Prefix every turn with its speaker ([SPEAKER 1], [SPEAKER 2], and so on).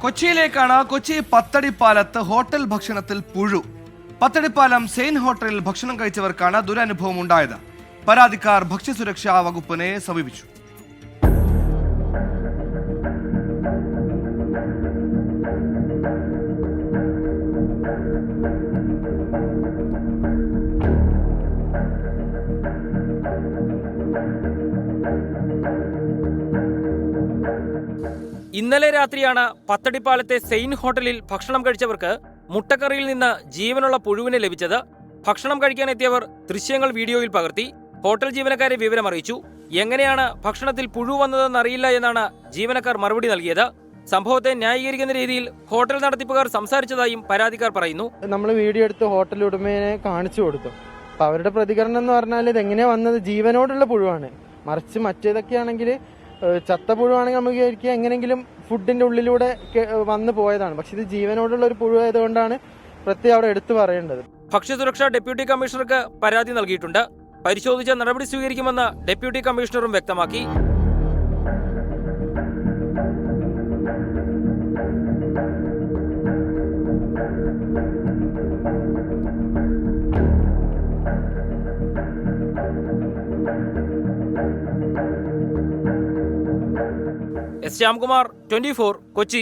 [SPEAKER 1] കൊച്ചിയിലേക്കാണ്. Kochi പത്തടിപ്പാലത്ത് hotel ഭക്ഷണത്തിൽ പുഴു. പത്തടിപ്പാലം സെയിൻ ഹോട്ടലിൽ ഭക്ഷണം കഴിച്ചവർക്കാണ് ദുരനുഭവം ഉണ്ടായത്. പരാതിക്കാർ ഭക്ഷ്യസുരക്ഷാ വകുപ്പിനെ സമീപിച്ചു.
[SPEAKER 2] ഇന്നലെ രാത്രിയാണ് പത്തടിപ്പാലത്തെ സെയിൻ ഹോട്ടലിൽ ഭക്ഷണം കഴിച്ചവർക്ക് മുട്ടക്കറിയിൽ നിന്ന് ജീവനുള്ള പുഴുവിനെ ലഭിച്ചത്. ഭക്ഷണം കഴിക്കാനെത്തിയവർ ദൃശ്യങ്ങൾ വീഡിയോയിൽ പകർത്തി ഹോട്ടൽ ജീവനക്കാരെ വിവരമറിയിച്ചു. എങ്ങനെയാണ് ഭക്ഷണത്തിൽ പുഴു വന്നതെന്നറിയില്ല എന്നാണ് ജീവനക്കാർ മറുപടി നൽകിയത്. സംഭവത്തെ ന്യായീകരിക്കുന്ന രീതിയിൽ ഹോട്ടൽ നടത്തിപ്പുകാർ സംസാരിച്ചതായും പരാതിക്കാർ പറയുന്നു.
[SPEAKER 3] നമ്മൾ വീഡിയോ എടുത്ത് ഹോട്ടൽ ഉടമയെ കാണിച്ചു കൊടുത്തു. അപ്പൊ അവരുടെ പ്രതികരണം എന്ന് പറഞ്ഞാൽ ഇതെങ്ങനെയാ വന്നത്, ജീവനോടുള്ള പുഴുവാണ്. മറിച്ച് മറ്റേതൊക്കെയാണെങ്കിൽ ചത്ത പുഴുവാണെങ്കിൽ നമുക്ക് വിചാരിക്കുക എങ്ങനെയെങ്കിലും ഫുഡിന്റെ ഉള്ളിലൂടെ വന്നു പോയതാണ്. പക്ഷെ ഇത് ജീവനോടുള്ള ഒരു പുഴു ആയതുകൊണ്ടാണ് പ്രത്യേകം അവിടെ എടുത്തു പറയേണ്ടത്.
[SPEAKER 2] ഭക്ഷ്യസുരക്ഷാ ഡെപ്യൂട്ടി കമ്മീഷണർക്ക് പരാതി നൽകിയിട്ടുണ്ട്. പരിശോധിച്ച നടപടി സ്വീകരിക്കുമെന്ന് ഡെപ്യൂട്ടി കമ്മീഷണറും വ്യക്തമാക്കി. എസ് ശ്യാംകുമാർ, 24, കൊച്ചി.